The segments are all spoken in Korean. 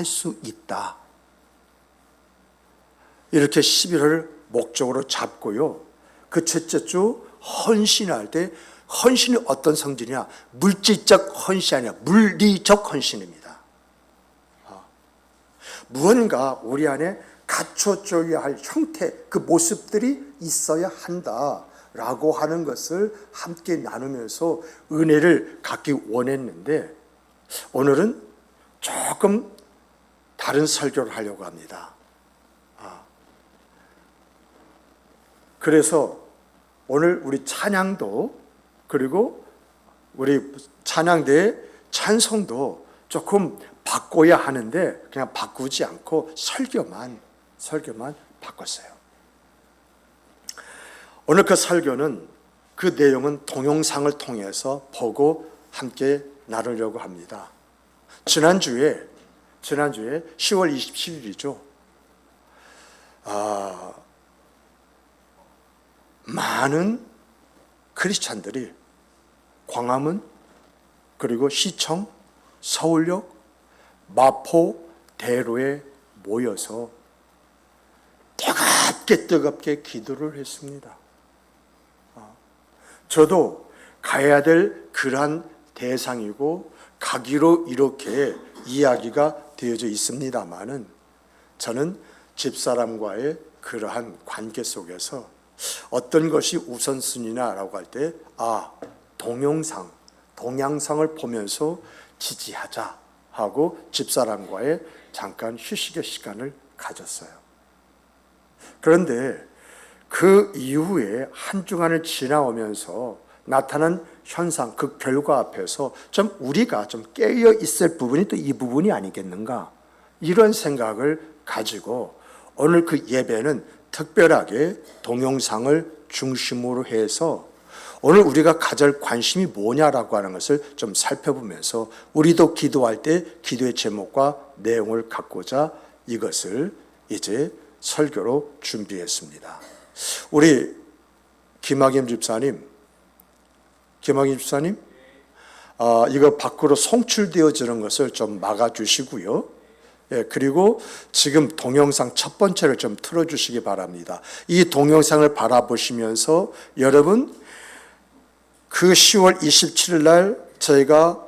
할 수 있다. 이렇게 11월을 목적으로 잡고요. 그 첫째 주 헌신할 때 헌신이 어떤 성질이냐? 물질적 헌신이 아니라 물리적 헌신입니다. 무언가 우리 안에 갖춰져야 할 형태, 그 모습들이 있어야 한다라고 하는 것을 함께 나누면서 은혜를 갖기 원했는데 오늘은 조금 다른 설교를 하려고 합니다. 그래서 오늘 우리 찬양도 그리고 우리 찬양대의 찬송도 조금 바꿔야 하는데 그냥 바꾸지 않고 설교만 바꿨어요. 오늘 그 설교는 그 내용은 동영상을 통해서 보고 함께 나누려고 합니다. 지난주에 10월 27일이죠. 많은 크리스찬들이 광화문 그리고 시청, 서울역, 마포, 대로에 모여서 뜨겁게 기도를 했습니다. 저도 가야 될 그러한 대상이고 가기로 이렇게 이야기가 되어져 있습니다마는 저는 집사람과의 그러한 관계 속에서 어떤 것이 우선순위냐라고 할 때 동영상을 보면서 지지하자 하고 집사람과의 잠깐 휴식의 시간을 가졌어요. 그런데 그 이후에 한 주간을 지나오면서 나타난 현상, 그 결과 앞에서 좀 우리가 좀 깨어 있을 부분이 또 이 부분이 아니겠는가, 이런 생각을 가지고 오늘 그 예배는 특별하게 동영상을 중심으로 해서 오늘 우리가 가질 관심이 뭐냐라고 하는 것을 좀 살펴보면서 우리도 기도할 때 기도의 제목과 내용을 갖고자 이것을 이제 설교로 준비했습니다. 우리 김학임 집사님, 이거 밖으로 송출되어지는 것을 좀 막아주시고요. 그리고 지금 동영상 첫 번째를 좀 틀어주시기 바랍니다. 이 동영상을 바라보시면서 여러분 그 10월 27일 날 저희가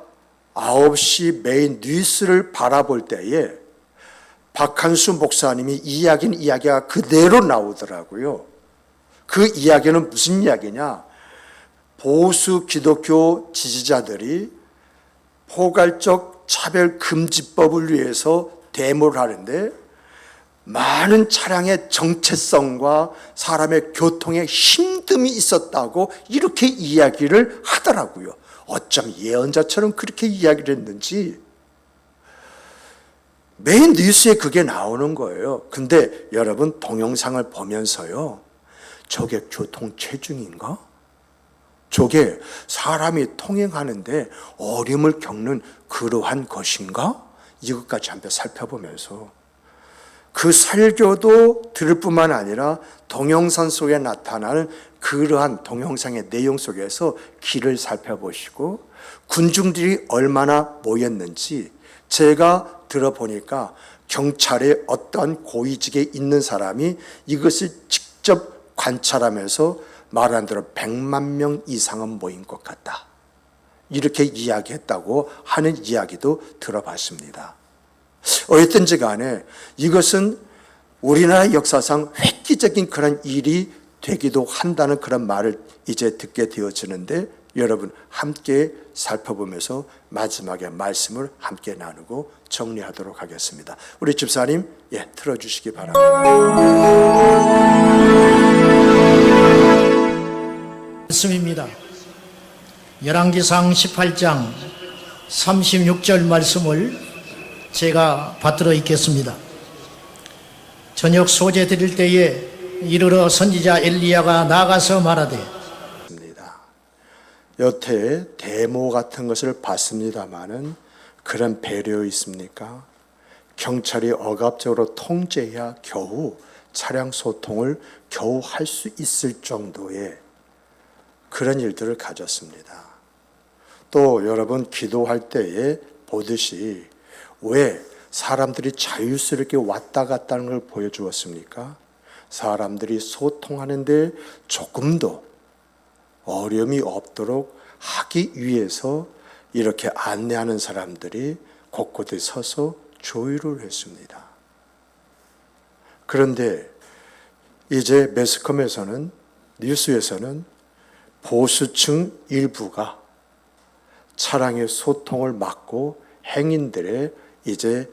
9시 메인 뉴스를 바라볼 때에 박한수 목사님이 이야기가 그대로 나오더라고요. 그 이야기는 무슨 이야기냐? 보수 기독교 지지자들이 포괄적 차별금지법을 위해서 데모를 하는데 많은 차량의 정체성과 사람의 교통에 힘듦이 있었다고 이렇게 이야기를 하더라고요. 어쩜 예언자처럼 그렇게 이야기를 했는지 메인 뉴스에 그게 나오는 거예요. 근데 여러분 동영상을 보면서요, 저게 교통체증인가? 저게 사람이 통행하는데 어려움을 겪는 그러한 것인가? 이것까지 한번 살펴보면서 그 설교도 들을 뿐만 아니라 동영상 속에 나타나는 그러한 동영상의 내용 속에서 길을 살펴보시고 군중들이 얼마나 모였는지 제가 들어보니까 경찰의 어떠한 고위직에 있는 사람이 이것을 직접 관찰하면서 말한 대로 100만 명 이상은 모인 것 같다, 이렇게 이야기했다고 하는 이야기도 들어봤습니다. 어쨌든지 간에 이것은 우리나라 역사상 획기적인 그런 일이 되기도 한다는 그런 말을 이제 듣게 되어지는데 여러분 함께 살펴보면서 마지막에 말씀을 함께 나누고 정리하도록 하겠습니다. 우리 집사님 틀어주시기 바랍니다. 말씀입니다. 열왕기상 18장 36절 말씀을 제가 받들어 읽겠습니다. 저녁 소재 드릴 때에 이르러 선지자 엘리야가 나가서 말하되, 여태 데모 같은 것을 봤습니다마는 그런 배려 있습니까? 경찰이 억압적으로 통제해야 겨우 차량 소통을 겨우 할 수 있을 정도의 그런 일들을 가졌습니다. 또 여러분 기도할 때에 보듯이 왜 사람들이 자유스럽게 왔다 갔다 하는 걸 보여주었습니까? 사람들이 소통하는데 조금도 어려움이 없도록 하기 위해서 이렇게 안내하는 사람들이 곳곳에 서서 조율을 했습니다. 그런데 이제 매스컴에서는, 뉴스에서는 보수층 일부가 차량의 소통을 막고 행인들의 이제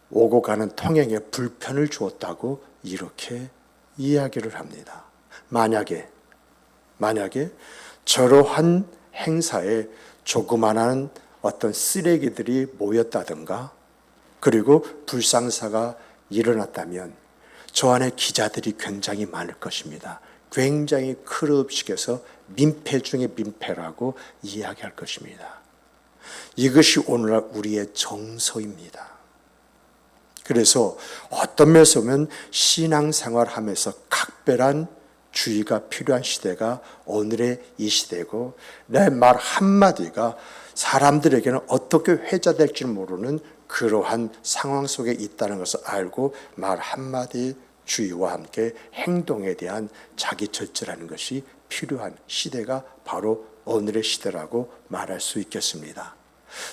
오고 가는 통행에 불편을 주었다고 이렇게 이야기를 합니다. 만약에 저러한 행사에 조그마한 어떤 쓰레기들이 모였다든가 그리고 불상사가 일어났다면 저 안에 기자들이 굉장히 많을 것입니다. 굉장히 클럽식에서 민폐 중에 민폐라고 이야기할 것입니다. 이것이 오늘날 우리의 정서입니다. 그래서 어떤 면에서 보면 신앙생활하면서 각별한 주의가 필요한 시대가 오늘의 이 시대고, 내 말 한마디가 사람들에게는 어떻게 회자될지 모르는 그러한 상황 속에 있다는 것을 알고 말 한마디 주의와 함께 행동에 대한 자기 절제라는 것이 필요한 시대가 바로 오늘의 시대라고 말할 수 있겠습니다.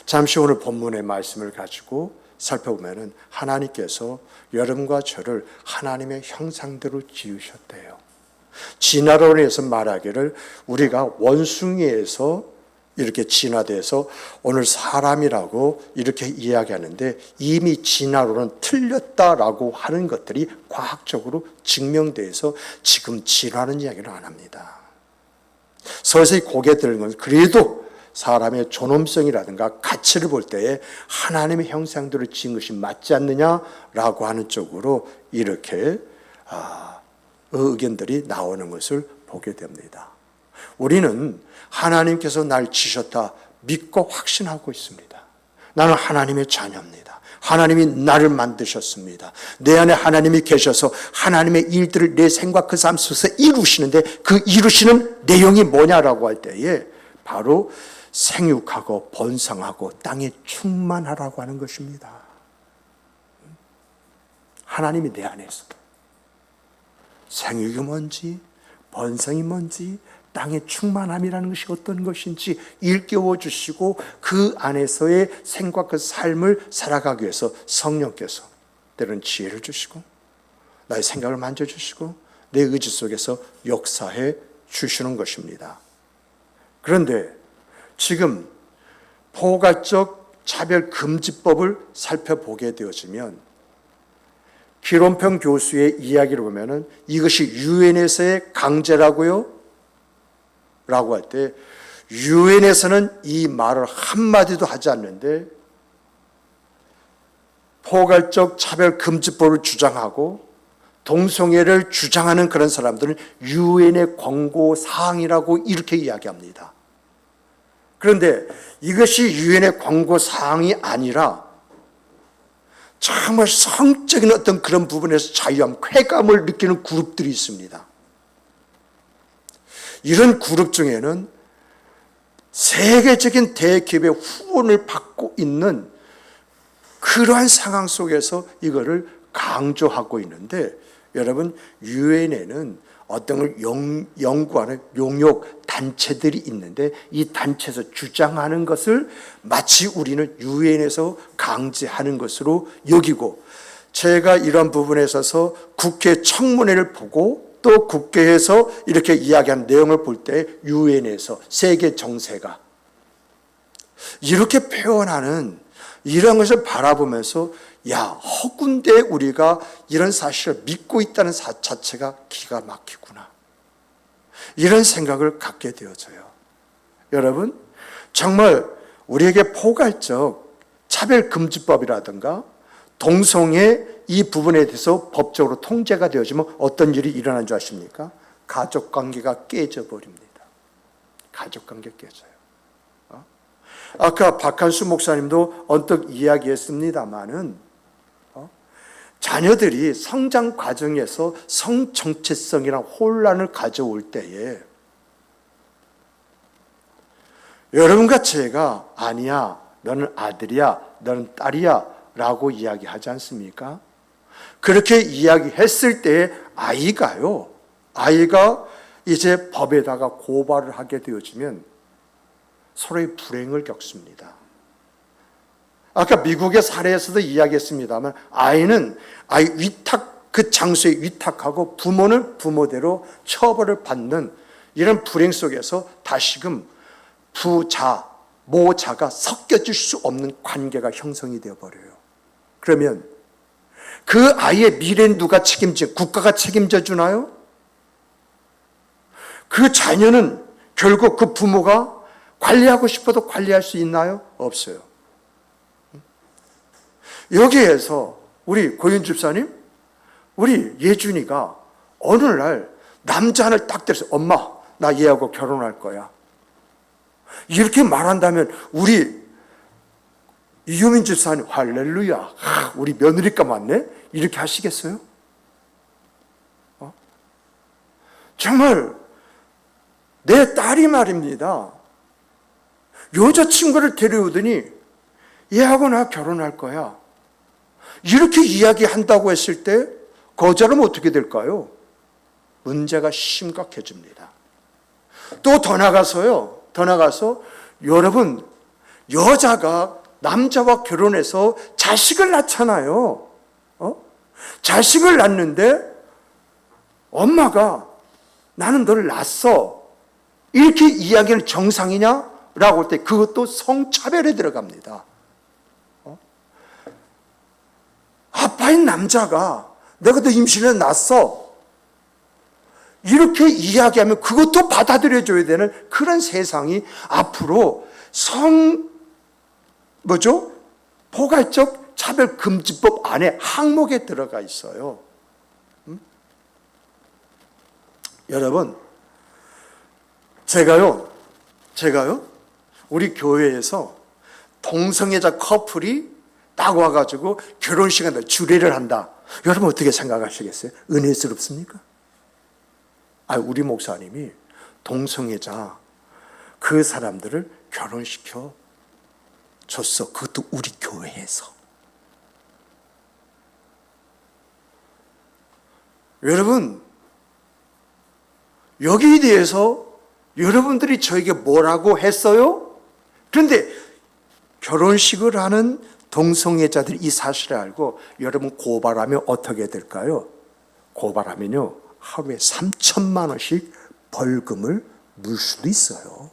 잠시 오늘 본문의 말씀을 가지고 살펴보면 하나님께서 여러분과 저를 하나님의 형상대로 지으셨대요. 진화론에서 말하기를 우리가 원숭이에서 이렇게 진화돼서 오늘 사람이라고 이렇게 이야기하는데, 이미 진화론은 틀렸다라고 하는 것들이 과학적으로 증명돼서 지금 진화는 이야기를 안 합니다. 서서히 고개 들는 건 그래도 사람의 존엄성이라든가 가치를 볼 때에 하나님의 형상대로 지은 것이 맞지 않느냐라고 하는 쪽으로 이렇게 의견들이 나오는 것을 보게 됩니다. 우리는 하나님께서 날 지셨다 믿고 확신하고 있습니다. 나는 하나님의 자녀입니다. 하나님이 나를 만드셨습니다. 내 안에 하나님이 계셔서 하나님의 일들을 내 생각 그 삶 속에서 이루시는데, 그 이루시는 내용이 뭐냐라고 할 때에 바로 생육하고 번성하고 땅에 충만하라고 하는 것입니다. 하나님이 내 안에 있어. 생육이 뭔지, 번성이 뭔지, 땅의 충만함이라는 것이 어떤 것인지 일깨워 주시고, 그 안에서의 생과 그 삶을 살아가기 위해서 성령께서 때로는 지혜를 주시고 나의 생각을 만져주시고 내 의지 속에서 역사해 주시는 것입니다. 그런데 지금 포괄적 차별금지법을 살펴보게 되어지면, 기론평 교수의 이야기를 보면은 이것이 유엔에서의 강제라고요? 라고 할 때 유엔에서는 이 말을 한마디도 하지 않는데 포괄적 차별금지법을 주장하고 동성애를 주장하는 그런 사람들은 유엔의 권고사항이라고 이렇게 이야기합니다. 그런데 이것이 유엔의 권고사항이 아니라 정말 성적인 어떤 그런 부분에서 자유함, 쾌감을 느끼는 그룹들이 있습니다. 이런 그룹 중에는 세계적인 대기업의 후원을 받고 있는 그러한 상황 속에서 이거를 강조하고 있는데, 여러분, 유엔에는 어떤 걸 연구하는 용역 단체들이 있는데 이 단체에서 주장하는 것을 마치 우리는 유엔에서 강제하는 것으로 여기고, 제가 이런 부분에 있어서 국회 청문회를 보고 또 국회에서 이렇게 이야기한 내용을 볼 때 유엔에서 세계 정세가 이렇게 표현하는 이런 것을 바라보면서, 야, 허군데 우리가 이런 사실을 믿고 있다는 자체가 기가 막히구나, 이런 생각을 갖게 되어져요. 여러분, 정말 우리에게 포괄적 차별금지법이라든가 동성애 이 부분에 대해서 법적으로 통제가 되어지면 어떤 일이 일어난 줄 아십니까? 가족관계가 깨져버립니다. 가족관계 깨져요. 아까 박한수 목사님도 언뜻 이야기했습니다마는 자녀들이 성장 과정에서 성 정체성이랑 혼란을 가져올 때에 여러분과 제가 아니야, 너는 아들이야, 너는 딸이야 라고 이야기하지 않습니까? 그렇게 이야기했을 때 아이가 이제 법에다가 고발을 하게 되어지면 서로의 불행을 겪습니다. 아까 미국의 사례에서도 이야기했습니다만 아이 위탁, 그 장소에 위탁하고 부모는 부모대로 처벌을 받는 이런 불행 속에서 다시금 부자, 모자가 섞여질 수 없는 관계가 형성이 되어버려요. 그러면 그 아이의 미래는 누가 국가가 책임져 주나요? 그 자녀는 결국 그 부모가 관리하고 싶어도 관리할 수 있나요? 없어요. 여기에서 우리 고윤 집사님, 우리 예준이가 어느 날 남자 하나를 딱 때려서 엄마, 나 얘하고 결혼할 거야. 이렇게 말한다면 우리 이효민 집사님 할렐루야, 우리 며느리가 맞네? 이렇게 하시겠어요? 정말 내 딸이 말입니다. 여자친구를 데려오더니 얘하고 나 결혼할 거야. 이렇게 이야기한다고 했을 때 거절하면 어떻게 될까요? 문제가 심각해집니다. 또 더 나가서 여러분, 여자가 남자와 결혼해서 자식을 낳잖아요. 자식을 낳는데 엄마가 나는 너를 낳았어, 이렇게 이야기는 정상이냐? 라고 할 때 그것도 성차별에 들어갑니다. 아빠인 남자가 내가 너 임신을 낳았어, 이렇게 이야기하면 그것도 받아들여줘야 되는 그런 세상이 앞으로 포괄적 차별금지법 안에 항목에 들어가 있어요. 여러분, 제가요 우리 교회에서 동성애자 커플이 딱 와가지고 결혼식에 주례를 한다. 여러분 어떻게 생각하시겠어요? 은혜스럽습니까? 우리 목사님이 동성애자 그 사람들을 결혼시켜 줬어. 그것도 우리 교회에서. 여러분, 여기에 대해서 여러분들이 저에게 뭐라고 했어요? 그런데 결혼식을 하는 동성애자들이 이 사실을 알고 여러분 고발하면 어떻게 될까요? 고발하면요, 하루에 3천만 원씩 벌금을 물 수도 있어요.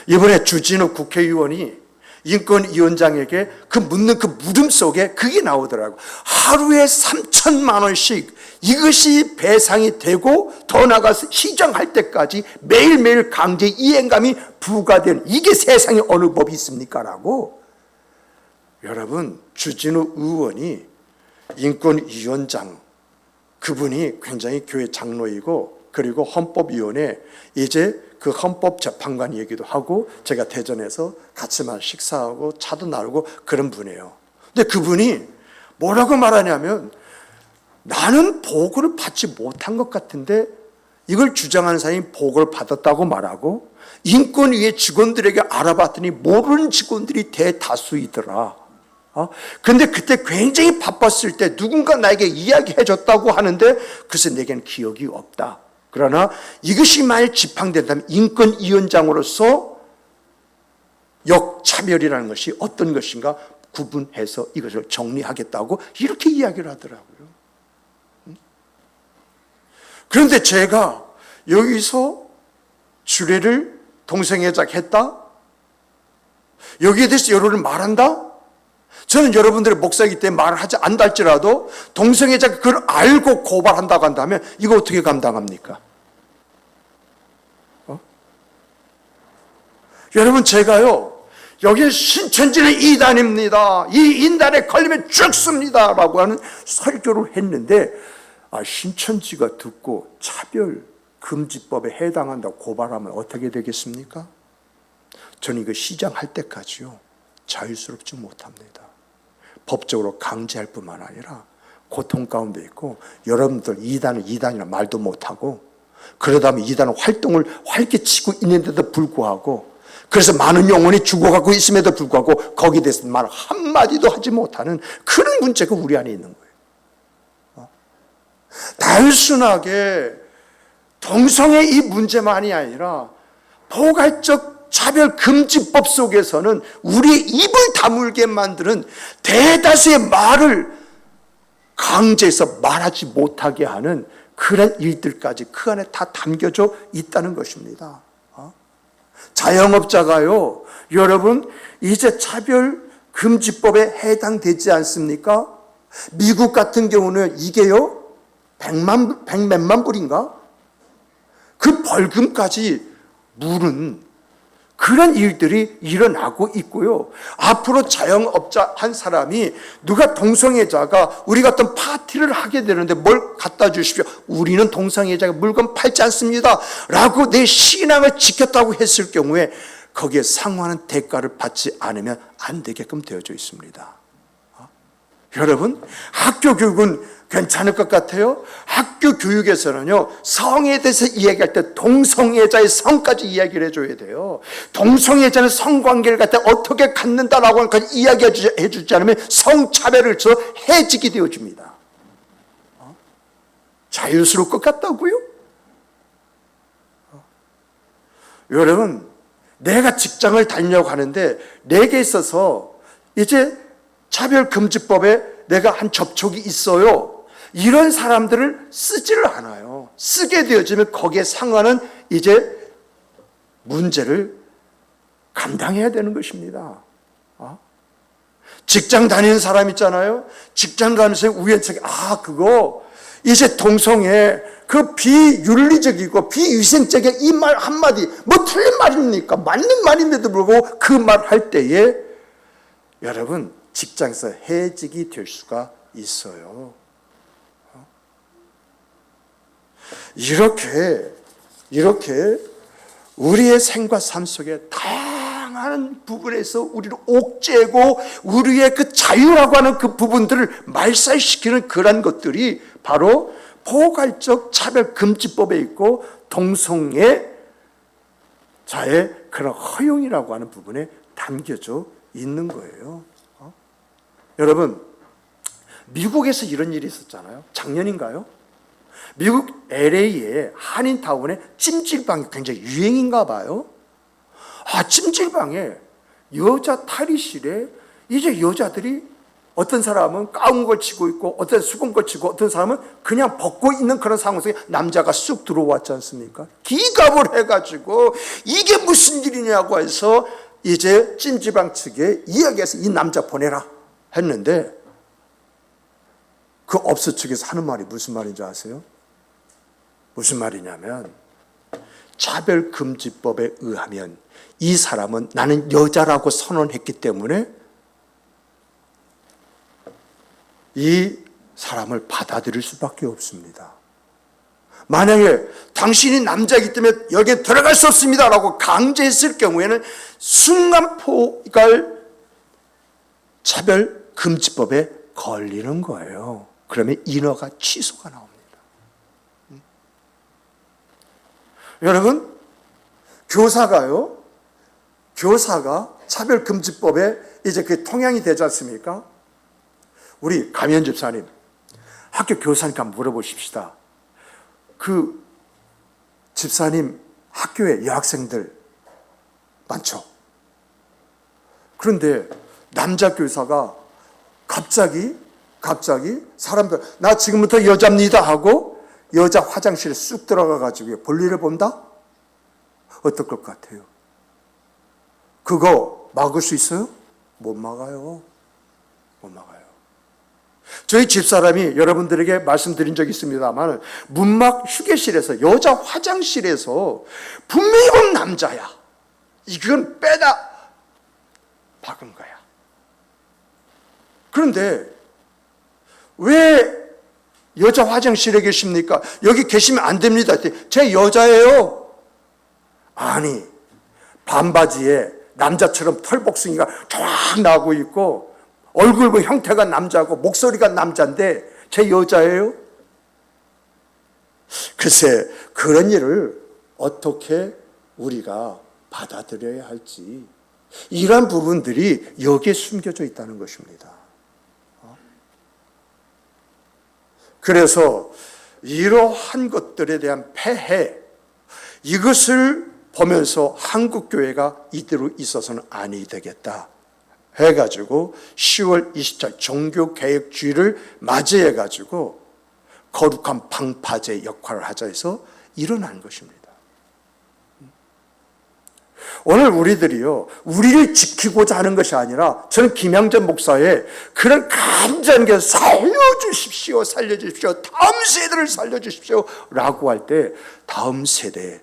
이번에 주진우 국회의원이 인권위원장에게 그 묻는 그 물음 속에 그게 나오더라고. 하루에 3천만 원씩 이것이 배상이 되고 더 나가서 시정할 때까지 매일매일 강제 이행감이 부과되는, 이게 세상에 어느 법이 있습니까? 라고. 여러분, 주진우 의원이 인권위원장, 그분이 굉장히 교회 장로이고 그리고 헌법위원회 이제 그 헌법재판관이기도 하고 제가 대전에서 같이 식사하고 차도 나누고 그런 분이에요. 근데 그분이 뭐라고 말하냐면, 나는 보고를 받지 못한 것 같은데 이걸 주장하는 사람이 보고를 받았다고 말하고, 인권위의 직원들에게 알아봤더니 모르는 직원들이 대다수이더라. 근데 그때 굉장히 바빴을 때 누군가 나에게 이야기해 줬다고 하는데 글쎄 내게는 기억이 없다. 그러나 이것이 만약 지팡된다면 인권위원장으로서 역차별이라는 것이 어떤 것인가 구분해서 이것을 정리하겠다고 이렇게 이야기를 하더라고요. 그런데 제가 여기서 주례를 동성애자 했다? 여기에 대해서 여론을 말한다? 저는 여러분들의 목사이기 때문에 말을 하지 않다 할지라도 동성애자가 그걸 알고 고발한다고 한다면 이거 어떻게 감당합니까? 여러분, 제가요 여기 신천지는 이단입니다, 이 인단에 걸리면 죽습니다 라고 하는 설교를 했는데, 신천지가 듣고 차별금지법에 해당한다고 고발하면 어떻게 되겠습니까? 저는 이거 시장할 때까지요 자유스럽지 못합니다. 법적으로 강제할 뿐만 아니라 고통 가운데 있고, 여러분들 이단이라 말도 못하고 그러다 보면 이단은 활동을 활기치고 있는데도 불구하고 그래서 많은 영혼이 죽어가고 있음에도 불구하고 거기에 대해서 말 한마디도 하지 못하는 그런 문제가 우리 안에 있는 거예요. 단순하게 동성애 이 문제만이 아니라 포괄적 차별금지법 속에서는 우리의 입을 다물게 만드는 대다수의 말을 강제해서 말하지 못하게 하는 그런 일들까지 그 안에 다 담겨져 있다는 것입니다. 자영업자가요, 여러분 이제 차별금지법에 해당되지 않습니까? 미국 같은 경우는 이게요 100몇만 불인가? 그 벌금까지 물은 그런 일들이 일어나고 있고요. 앞으로 자영업자 한 사람이 누가 동성애자가 우리 같은 파티를 하게 되는데 뭘 갖다 주십시오. 우리는 동성애자가 물건 팔지 않습니다. 라고 내 신앙을 지켰다고 했을 경우에 거기에 상응하는 대가를 받지 않으면 안 되게끔 되어져 있습니다. 여러분, 학교 교육은 괜찮을 것 같아요? 학교 교육에서는요, 성에 대해서 이야기할 때 동성애자의 성까지 이야기를 해줘야 돼요. 동성애자는 성관계를 갖다 어떻게 갖는다라고 이야기해 주지 않으면 성차별을 저 해지게 되어집니다. 자유스러울 것 같다고요? 여러분, 내가 직장을 다니려고 하는데 내게 있어서 이제 차별금지법에 내가 한 접촉이 있어요. 이런 사람들을 쓰지를 않아요. 쓰게 되어지면 거기에 상하는 이제 문제를 감당해야 되는 것입니다. 직장 다니는 사람 있잖아요. 직장 가면서 우연찮게 그거 이제 동성애 그 비윤리적이고 비위생적인 이 말 한마디 뭐 틀린 말입니까? 맞는 말임에도 불구하고 그 말 할 때에 여러분 직장에서 해직이 될 수가 있어요. 이렇게 우리의 생과 삶 속에 다양한 부분에서 우리를 옥죄고 우리의 그 자유라고 하는 그 부분들을 말살시키는 그런 것들이 바로 포괄적 차별금지법에 있고 동성애자의 그런 허용이라고 하는 부분에 담겨져 있는 거예요. 여러분, 미국에서 이런 일이 있었잖아요. 작년인가요? 미국 LA의 한인타운에 찜질방이 굉장히 유행인가 봐요. 찜질방에 여자 탈의실에 이제 여자들이 어떤 사람은 가운 걸치고 있고 어떤 수건 걸치고 어떤 사람은 그냥 벗고 있는 그런 상황 속에 남자가 쑥 들어왔지 않습니까? 기갑을 해가지고 이게 무슨 일이냐고 해서 이제 찜질방 측에 이야기해서 이 남자 보내라 했는데 그 업소 측에서 하는 말이 무슨 말인지 아세요? 무슨 말이냐면 차별금지법에 의하면 이 사람은 나는 여자라고 선언했기 때문에 이 사람을 받아들일 수밖에 없습니다. 만약에 당신이 남자이기 때문에 여기에 들어갈 수 없습니다 라고 강제했을 경우에는 순간 포괄 차별금지법에 걸리는 거예요. 그러면 인허가 취소가 나옵니다. 여러분, 교사가 차별금지법에 이제 그 통양이 되지 않습니까? 우리 가면 집사님, 학교 교사님께 한번 물어보십시다. 그 집사님 학교에 여학생들 많죠? 그런데 남자 교사가 갑자기 사람들 나 지금부터 여자입니다 하고 여자 화장실에 쑥 들어가가지고 볼일을 본다? 어떨 것 같아요? 그거 막을 수 있어요? 못 막아요. 못 막아요. 저희 집사람이 여러분들에게 말씀드린 적이 있습니다만 문막 휴게실에서 여자 화장실에서 분명히 본 남자야. 이건 빼다 박은 거야. 그런데 왜 여자 화장실에 계십니까? 여기 계시면 안 됩니다. 제 여자예요. 아니, 반바지에 남자처럼 털복숭이가 쫙 나고 있고 얼굴 형태가 남자고 목소리가 남자인데 제 여자예요? 글쎄, 그런 일을 어떻게 우리가 받아들여야 할지, 이러한 부분들이 여기에 숨겨져 있다는 것입니다. 그래서 이러한 것들에 대한 폐해, 이것을 보면서 한국교회가 이대로 있어서는 아니 되겠다 해가지고 10월 24일 종교개혁주의를 맞이해가지고 거룩한 방파제 역할을 하자 해서 일어난 것입니다. 오늘 우리들이요, 우리를 지키고자 하는 것이 아니라 저는 김양전 목사의 그런 간절한 게 살려주십시오, 살려주십시오, 다음 세대를 살려주십시오 라고 할 때 다음 세대의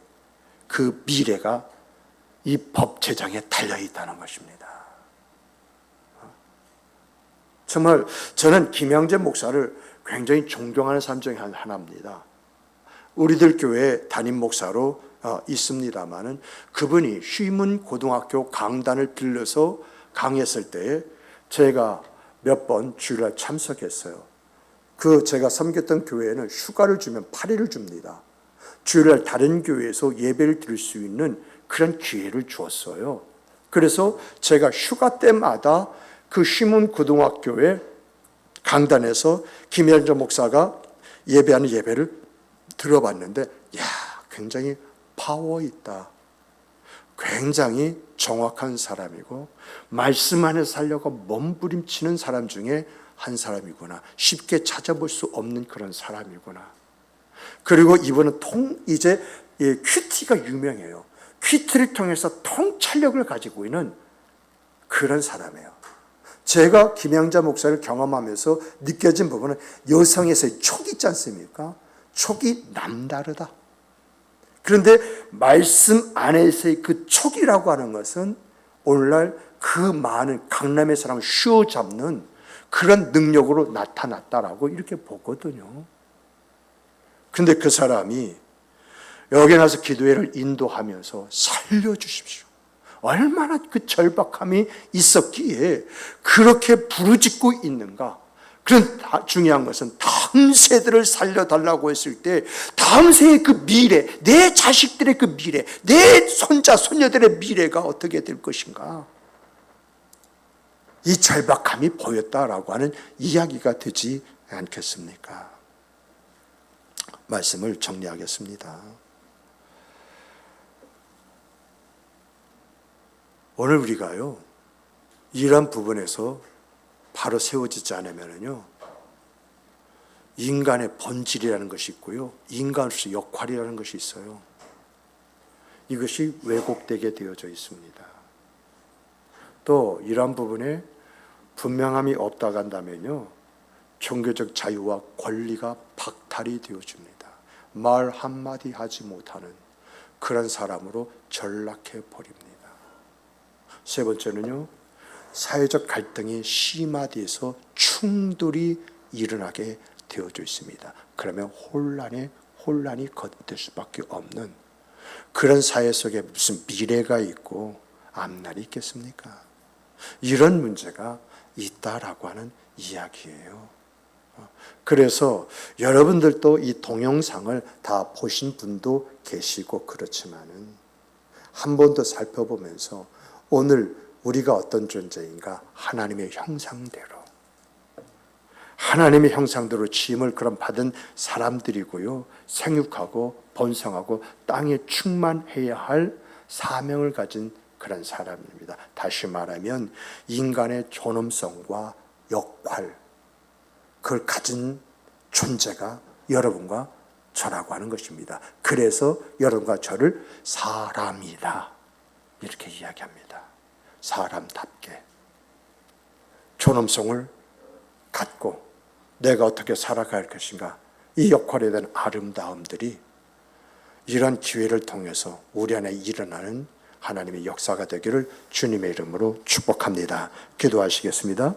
그 미래가 이 법제장에 달려있다는 것입니다. 정말 저는 김양전 목사를 굉장히 존경하는 사람 중에 하나입니다. 우리들 교회 담임 목사로 있습니다마는 그분이 휘문 고등학교 강단을 빌려서 강의했을 때 제가 몇 번 주일날 참석했어요. 그 제가 섬겼던 교회에는 휴가를 주면 8일을 줍니다. 주일날 다른 교회에서 예배를 드릴 수 있는 그런 기회를 주었어요. 그래서 제가 휴가 때마다 그 휘문 고등학교의 강단에서 김현정 목사가 예배하는 예배를 들어봤는데, 야, 굉장히 파워 있다. 굉장히 정확한 사람이고 말씀 안에 살려고 몸부림치는 사람 중에 한 사람이구나. 쉽게 찾아볼 수 없는 그런 사람이구나. 그리고 이분은 이제 큐티가 유명해요. 큐티를 통해서 통찰력을 가지고 있는 그런 사람이에요. 제가 김양자 목사를 경험하면서 느껴진 부분은 여성에서의 촉이 있지 않습니까? 촉이 남다르다. 그런데 말씀 안에서의 그 촉이라고 하는 것은 오늘날 그 많은 강남의 사람을 휘어잡는 그런 능력으로 나타났다라고 이렇게 보거든요. 그런데 그 사람이 여기 나서 기도회를 인도하면서 살려주십시오. 얼마나 그 절박함이 있었기에 그렇게 부르짖고 있는가. 그런 중요한 것은 다음 세대를 살려달라고 했을 때 다음 세의 그 미래, 내 자식들의 그 미래, 내 손자, 손녀들의 미래가 어떻게 될 것인가. 이 절박함이 보였다라고 하는 이야기가 되지 않겠습니까? 말씀을 정리하겠습니다. 오늘 우리가요, 이러한 부분에서 바로 세워지지 않으면요, 인간의 본질이라는 것이 있고요, 인간으로서 역할이라는 것이 있어요. 이것이 왜곡되게 되어져 있습니다. 또 이러한 부분에 분명함이 없다고 한다면요, 종교적 자유와 권리가 박탈이 되어집니다. 말 한마디 하지 못하는 그런 사람으로 전락해 버립니다. 세 번째는요, 사회적 갈등이 심화돼서 충돌이 일어나게 되어져 있습니다. 그러면 혼란이 거듭될 수밖에 없는 그런 사회 속에 무슨 미래가 있고 앞날이 있겠습니까? 이런 문제가 있다라고 하는 이야기예요. 그래서 여러분들도 이 동영상을 다 보신 분도 계시고 그렇지만은 한 번 더 살펴보면서 오늘 우리가 어떤 존재인가, 하나님의 형상대로 지음을 그럼 받은 사람들이고요, 생육하고 번성하고 땅에 충만해야 할 사명을 가진 그런 사람입니다. 다시 말하면 인간의 존엄성과 역할, 그걸 가진 존재가 여러분과 저라고 하는 것입니다. 그래서 여러분과 저를 사람이다 이렇게 이야기합니다. 사람답게 존엄성을 갖고 내가 어떻게 살아갈 것인가, 이 역할에 대한 아름다움들이 이런 기회를 통해서 우리 안에 일어나는 하나님의 역사가 되기를 주님의 이름으로 축복합니다. 기도하시겠습니다.